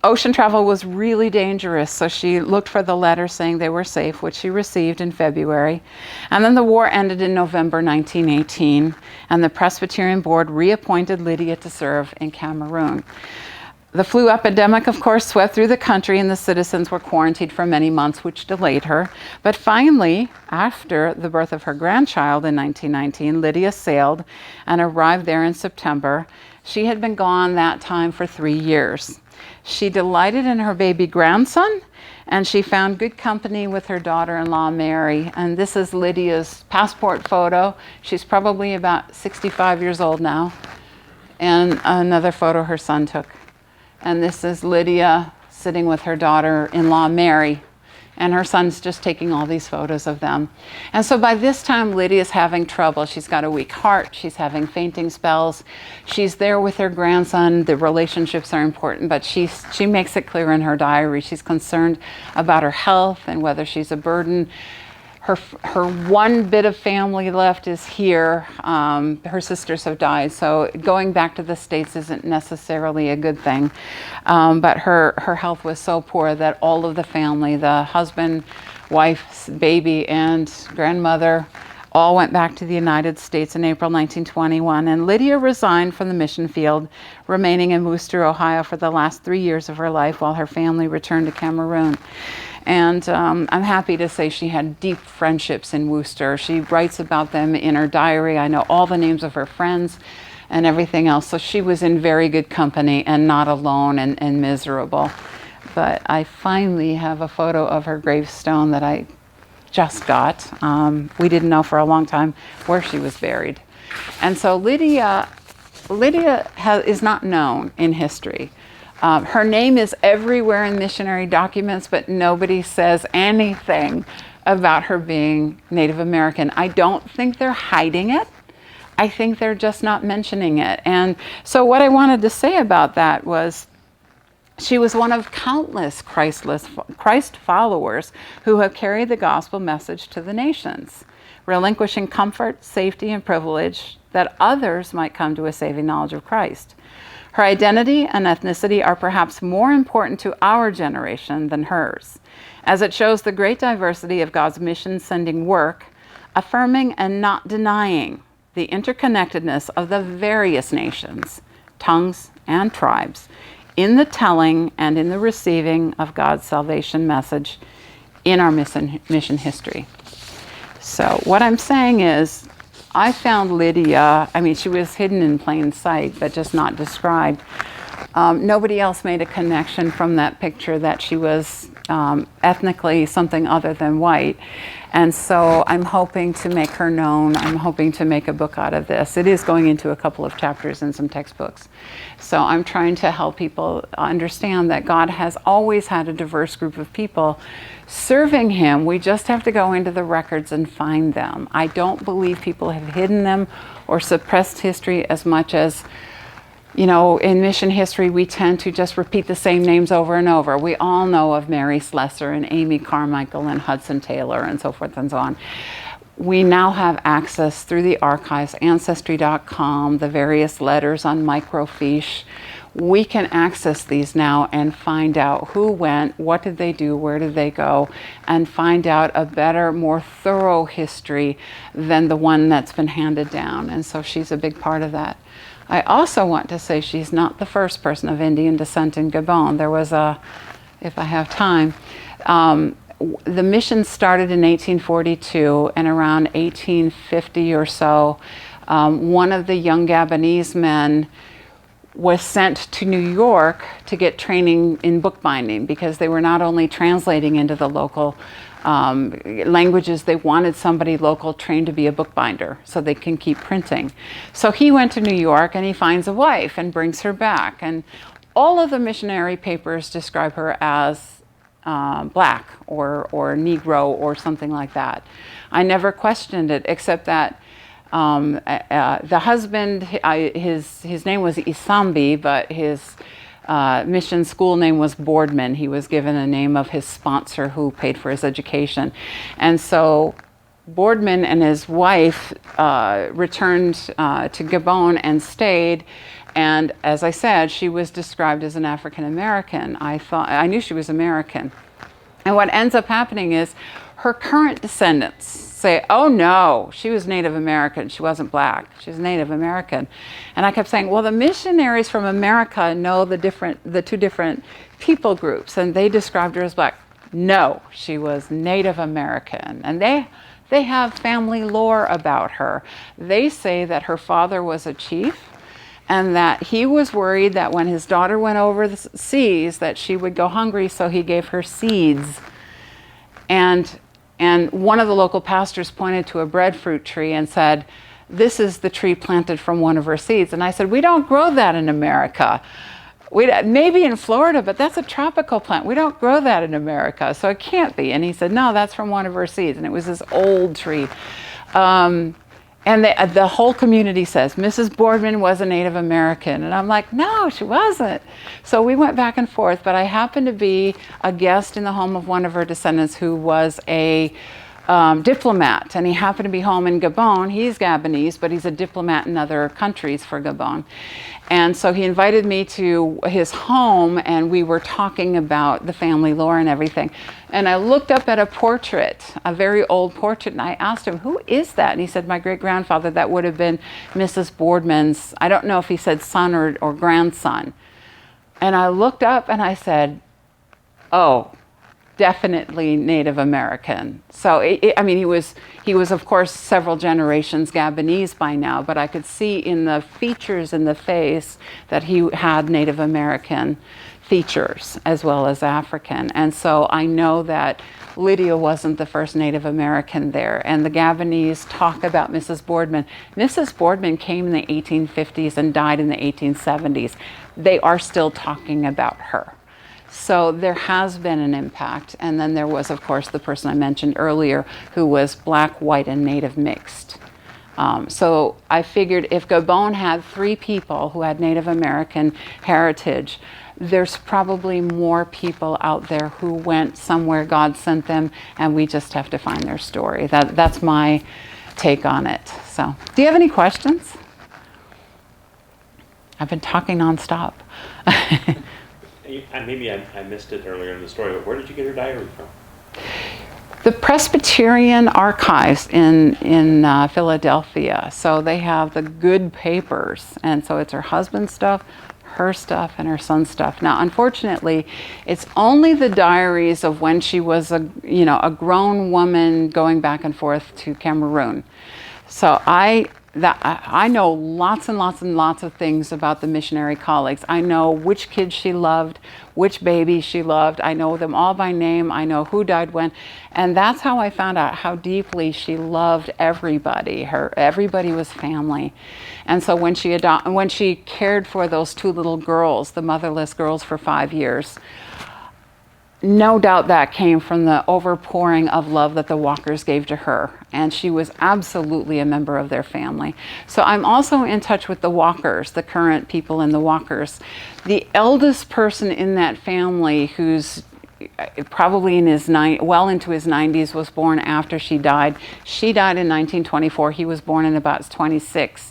Ocean travel was really dangerous, so she looked for the letter saying they were safe, which she received in February. And then the war ended in November 1918, and the Presbyterian Board reappointed Lydia to serve in Cameroon. The flu epidemic, of course, swept through the country, and the citizens were quarantined for many months, which delayed her. But finally, after the birth of her grandchild in 1919, Lydia sailed and arrived there in September. She had been gone that time for 3 years. She delighted in her baby grandson, and she found good company with her daughter-in-law, Mary. And this is Lydia's passport photo. She's probably about 65 years old now. And another photo her son took. And this is Lydia sitting with her daughter-in-law, Mary. And her son's just taking all these photos of them. And so by this time, Lydia's having trouble. She's got a weak heart. She's having fainting spells. She's there with her grandson. The relationships are important, but she makes it clear in her diary. She's concerned about her health and whether she's a burden. Her one bit of family left is here. Her sisters have died, so going back to the States isn't necessarily a good thing. But her health was so poor that all of the family, the husband, wife, baby, and grandmother, all went back to the United States in April 1921. And Lydia resigned from the mission field, remaining in Wooster, Ohio for the last 3 years of her life while her family returned to Cameroon. And I'm happy to say she had deep friendships in Wooster. She writes about them in her diary. I know all the names of her friends and everything else. So she was in very good company and not alone and miserable. But I finally have a photo of her gravestone that I just got. We didn't know for a long time where she was buried. And so Lydia is not known in history. Her name is everywhere in missionary documents, but nobody says anything about her being Native American. I don't think they're hiding it. I think they're just not mentioning it. And so what I wanted to say about that was she was one of countless Christ followers who have carried the gospel message to the nations, relinquishing comfort, safety, and privilege that others might come to a saving knowledge of Christ. Her identity and ethnicity are perhaps more important to our generation than hers, as it shows the great diversity of God's mission-sending work, affirming and not denying the interconnectedness of the various nations, tongues, and tribes in the telling and in the receiving of God's salvation message in our mission history. So what I'm saying is, I found Lydia, she was hidden in plain sight, but just not described. Nobody else made a connection from that picture that she was ethnically something other than white. And so I'm hoping to make her known. I'm hoping to make a book out of this. It is going into a couple of chapters in some textbooks. So I'm trying to help people understand that God has always had a diverse group of people serving Him. We just have to go into the records and find them. I don't believe people have hidden them or suppressed history as much as, in mission history, we tend to just repeat the same names over and over. We all know of Mary Slessor and Amy Carmichael and Hudson Taylor and so forth and so on. We now have access through the archives, Ancestry.com, the various letters on microfiche. We can access these now and find out who went, what did they do, where did they go, and find out a better, more thorough history than the one that's been handed down. And so she's a big part of that. I also want to say she's not the first person of Indian descent in Gabon. There was if I have time, the mission started in 1842, and around 1850 or so, one of the young Gabonese men was sent to New York to get training in bookbinding, because they were not only translating into the local languages, they wanted somebody local trained to be a bookbinder so they can keep printing. So he went to New York and he finds a wife and brings her back. And all of the missionary papers describe her as black or Negro or something like that. I never questioned it, except that the husband, his name was Isambi, but his mission school name was Boardman. He was given a name of his sponsor who paid for his education. And so Boardman and his wife returned to Gabon and stayed. And as I said, she was described as an African American. I knew she was American. And what ends up happening is her current descendants say, oh no, she was Native American. She wasn't black. She was Native American. And I kept saying, well, the missionaries from America know the two different people groups, and they described her as black. No, she was Native American. And they have family lore about her. They say that her father was a chief, and that he was worried that when his daughter went over the seas that she would go hungry, so he gave her seeds. And one of the local pastors pointed to a breadfruit tree and said, this is the tree planted from one of her seeds. And I said, we don't grow that in America. Maybe in Florida, but that's a tropical plant. We don't grow that in America, so it can't be. And he said, no, that's from one of her seeds. And it was this old tree. And the whole community says, Mrs. Boardman was a Native American. And I'm like, no, she wasn't. So we went back and forth, but I happened to be a guest in the home of one of her descendants who was a diplomat. And he happened to be home in Gabon. He's Gabonese, but he's a diplomat in other countries for Gabon. And so he invited me to his home, and we were talking about the family lore and everything. And I looked up at a portrait, a very old portrait, and I asked him, who is that? And he said, my great-grandfather. That would have been Mrs. Boardman's, I don't know if he said son or grandson. And I looked up and I said, oh, definitely Native American. So, he was of course several generations Gabonese by now, but I could see in the features in the face that he had Native American features as well as African. And so I know that Lydia wasn't the first Native American there. And the Gabonese talk about Mrs. Boardman. Mrs. Boardman came in the 1850s and died in the 1870s. They are still talking about her. So there has been an impact. And then there was, of course, the person I mentioned earlier who was black, white, and Native mixed. So I figured if Gabon had 3 people who had Native American heritage, there's probably more people out there who went somewhere God sent them, and we just have to find their story. That's my take on it. So, do you have any questions? I've been talking nonstop. Maybe I missed it earlier in the story, but where did you get your diary from? The Presbyterian Archives in Philadelphia. So they have the good papers, and so it's her husband's stuff, her stuff, and her son's stuff. Now, unfortunately, it's only the diaries of when she was a grown woman going back and forth to Cameroon. So I know lots and lots and lots of things about the missionary colleagues. I know which kids she loved, which babies she loved. I know them all by name. I know who died when. And that's how I found out how deeply she loved everybody. Everybody was family. And so when she cared for those 2 little girls, the motherless girls, for 5 years, no doubt that came from the overpouring of love that the Walkers gave to her. And she was absolutely a member of their family. So I'm also in touch with the Walkers, the current people in the Walkers. The eldest person in that family, who's probably well into his 90s, was born after she died. She died in 1924. He was born in about 26.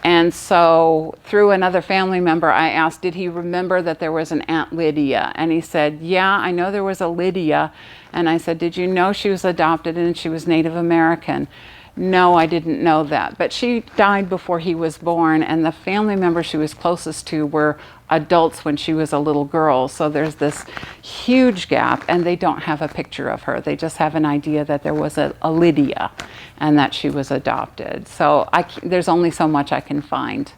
And so through another family member, I asked, did he remember that there was an Aunt Lydia? And he said, yeah, I know there was a Lydia. And I said, did you know she was adopted and she was Native American? No, I didn't know that. But she died before he was born, and the family members she was closest to were adults when she was a little girl. So there's this huge gap, and they don't have a picture of her. They just have an idea that there was a Lydia and that she was adopted. So there's only so much I can find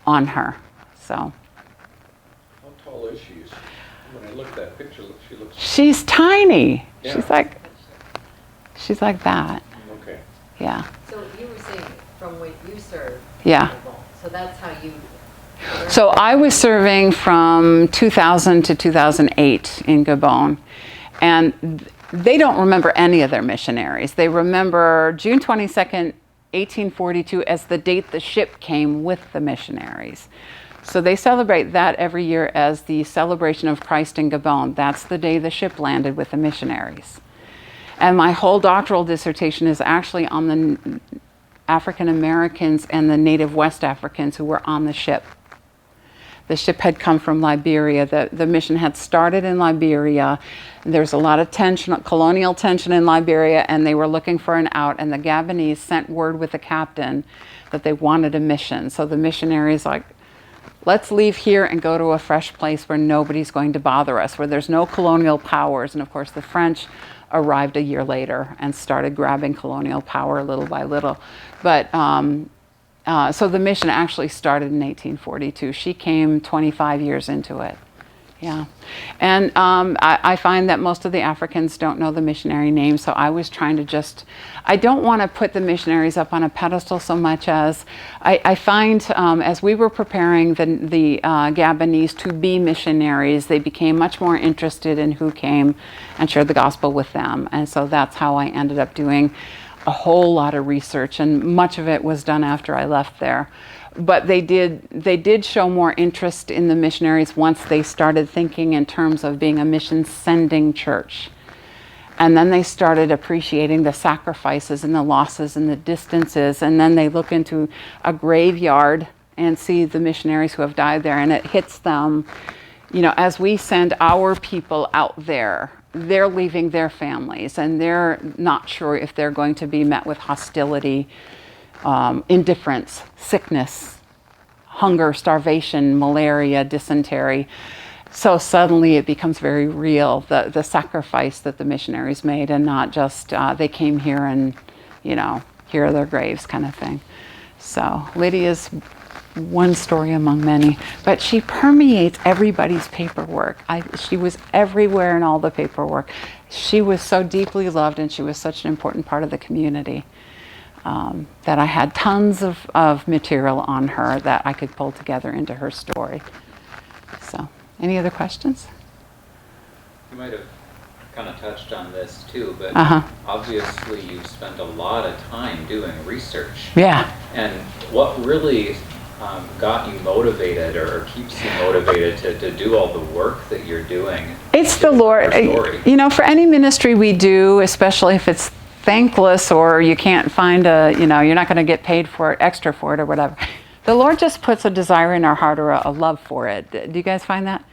on her. So. How tall is she? When I look at that picture, she looks... She's tiny. Yeah. She's like that. Okay. Yeah. So you were saying from when you served. Yeah. So that's how you. So I was serving from 2000 to 2008 in Gabon, and they don't remember any of their missionaries. They remember June 22nd, 1842 as the date the ship came with the missionaries. So they celebrate that every year as the celebration of Christ in Gabon. That's the day the ship landed with the missionaries. And my whole doctoral dissertation is actually on the African Americans and the native West Africans who were on the ship. The ship had come from Liberia. The mission had started in Liberia. There's a lot of tension, colonial tension in Liberia, and they were looking for an out. And the Gabonese sent word with the captain that they wanted a mission. So the missionaries like, let's leave here and go to a fresh place where nobody's going to bother us, where there's no colonial powers. And of course, the French arrived a year later and started grabbing colonial power little by little. But so the mission actually started in 1842. She came 25 years into it. Yeah. And I find that most of the Africans don't know the missionary name, so I was trying to I don't want to put the missionaries up on a pedestal so much as I find as we were preparing the Gabonese to be missionaries, they became much more interested in who came and shared the gospel with them. And so that's how I ended up doing a whole lot of research, and much of it was done after I left there. But they did show more interest in the missionaries once they started thinking in terms of being a mission-sending church. And then they started appreciating the sacrifices and the losses and the distances. And then they look into a graveyard and see the missionaries who have died there. And it hits them, you know, as we send our people out there, they're leaving their families and they're not sure if they're going to be met with hostility, indifference, sickness, hunger, starvation, malaria, dysentery. So suddenly it becomes very real, the sacrifice that the missionaries made, and not just they came here and, you know, here are their graves kind of thing. So Lydia's one story among many, but she permeates everybody's paperwork. She was everywhere in all the paperwork. She was so deeply loved, and she was such an important part of the community. That I had tons of material on her that I could pull together into her story. So, any other questions? You might have kind of touched on this too, but obviously you spend a lot of time doing research. Yeah. And what really got you motivated or keeps you motivated to do all the work that you're doing? It's the Lord. You know, for any ministry we do, especially if it's thankless or you can't find you're not going to get paid for it, extra for it or whatever. The Lord just puts a desire in our heart or a love for it. Do you guys find that?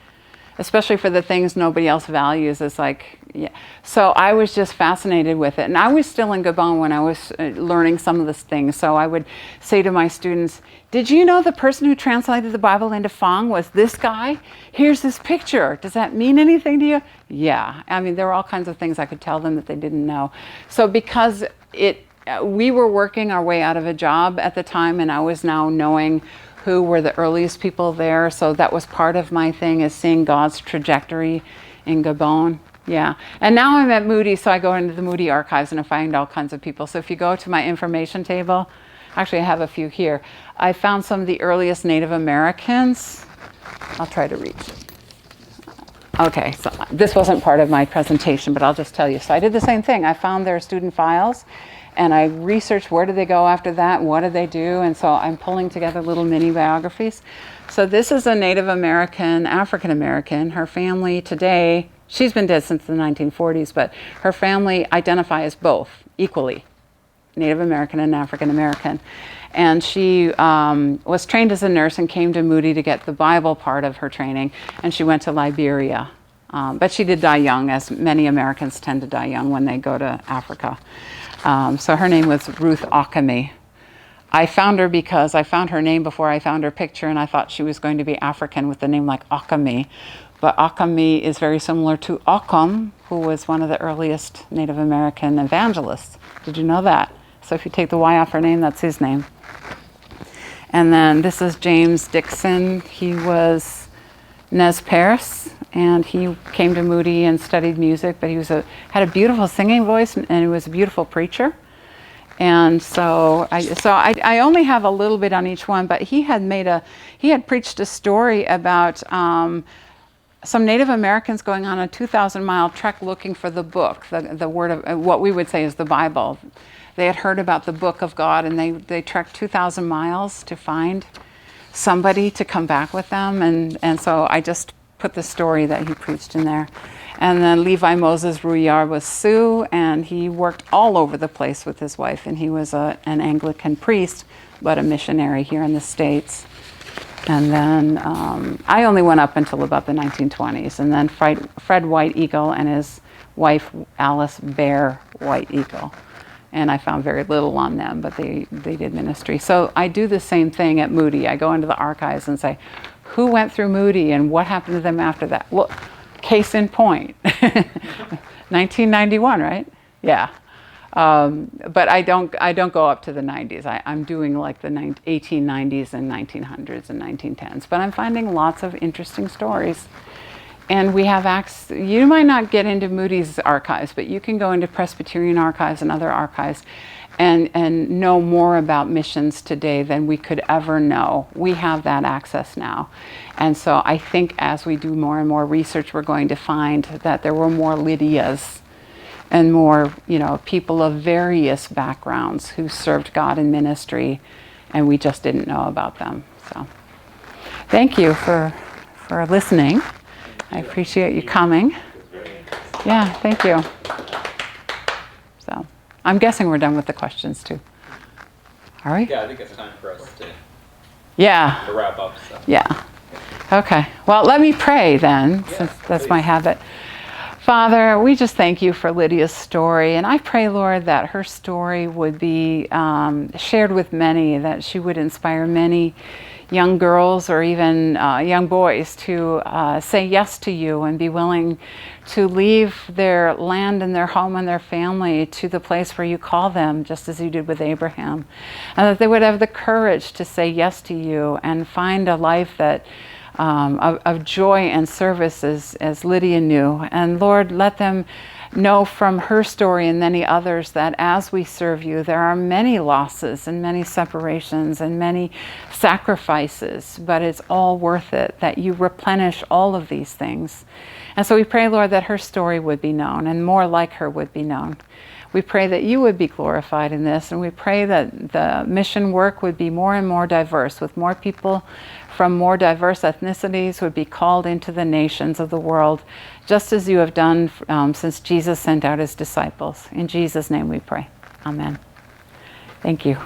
Especially for the things nobody else values. It's like, yeah. So I was just fascinated with it. And I was still in Gabon when I was learning some of these things. So I would say to my students, did you know the person who translated the Bible into Fang was this guy? Here's this picture. Does that mean anything to you? Yeah. I mean, there were all kinds of things I could tell them that they didn't know. So because we were working our way out of a job at the time, and I was now knowing who were the earliest people there. So that was part of my thing, is seeing God's trajectory in Gabon. Yeah. And now I'm at Moody, so I go into the Moody archives and I find all kinds of people. So if you go to my information table, actually I have a few here. I found some of the earliest Native Americans. I'll try to reach. Okay, so this wasn't part of my presentation, but I'll just tell you. So I did the same thing. I found their student files, and I researched where did they go after that, what did they do, and so I'm pulling together little mini biographies. So this is a Native American, African American. Her family today, she's been dead since the 1940s, but her family identify as both equally, Native American and African American. And she was trained as a nurse and came to Moody to get the Bible part of her training, and she went to Liberia. But she did die young, as many Americans tend to die young when they go to Africa. So her name was Ruth Ockamy. I found her because I found her name before I found her picture, and I thought she was going to be African with a name like Ockamy. But Ockamy is very similar to Occam, who was one of the earliest Native American evangelists. Did you know that? So if you take the Y off her name, that's his name. And then this is James Dixon. He was Nez Perce, and he came to Moody and studied music, but he had a beautiful singing voice, and he was a beautiful preacher. And so I only have a little bit on each one, but he had preached a story about some Native Americans going on a 2,000-mile trek looking for the book, the word of what we would say is the Bible. They had heard about the book of God, and they trekked 2,000 miles to find somebody to come back with them. And so I just put the story that he preached in there. And then Levi Moses Rouillard was Sioux, and he worked all over the place with his wife, and he was an Anglican priest, but a missionary here in the States. And then I only went up until about the 1920s. And then Fred White Eagle and his wife Alice Bear White Eagle. And I found very little on them, but they did ministry. So I do the same thing at Moody. I go into the archives and say, who went through Moody and what happened to them after that? Well, case in point, 1991, right? Yeah. But I don't go up to the 90s. I'm doing like the 1890s and 1900s and 1910s. But I'm finding lots of interesting stories. And we have access. You might not get into Moody's archives, but you can go into Presbyterian archives and other archives and know more about missions today than we could ever know. We have that access now. And so I think as we do more and more research, we're going to find that there were more Lydias and more, people of various backgrounds who served God in ministry, and we just didn't know about them. So thank you for listening. I appreciate you coming. Yeah, thank you. So I'm guessing we're done with the questions too. All right? Yeah, I think it's time for us to wrap up. So. Yeah. Okay. Well, let me pray then, since that's my habit. Father, we just thank you for Lydia's story. And I pray, Lord, that her story would be shared with many, that she would inspire many young girls or even young boys to say yes to you and be willing to leave their land and their home and their family to the place where you call them, just as you did with Abraham. And that they would have the courage to say yes to you and find a life that of joy and service as Lydia knew. And Lord, let them know from her story and many others that as we serve you, there are many losses and many separations and many sacrifices, but it's all worth it, that you replenish all of these things. And so we pray, Lord, that her story would be known and more like her would be known. We pray that you would be glorified in this, and we pray that the mission work would be more and more diverse, with more people from more diverse ethnicities would be called into the nations of the world, just as you have done since Jesus sent out his disciples. In Jesus' name we pray. Amen. Thank you.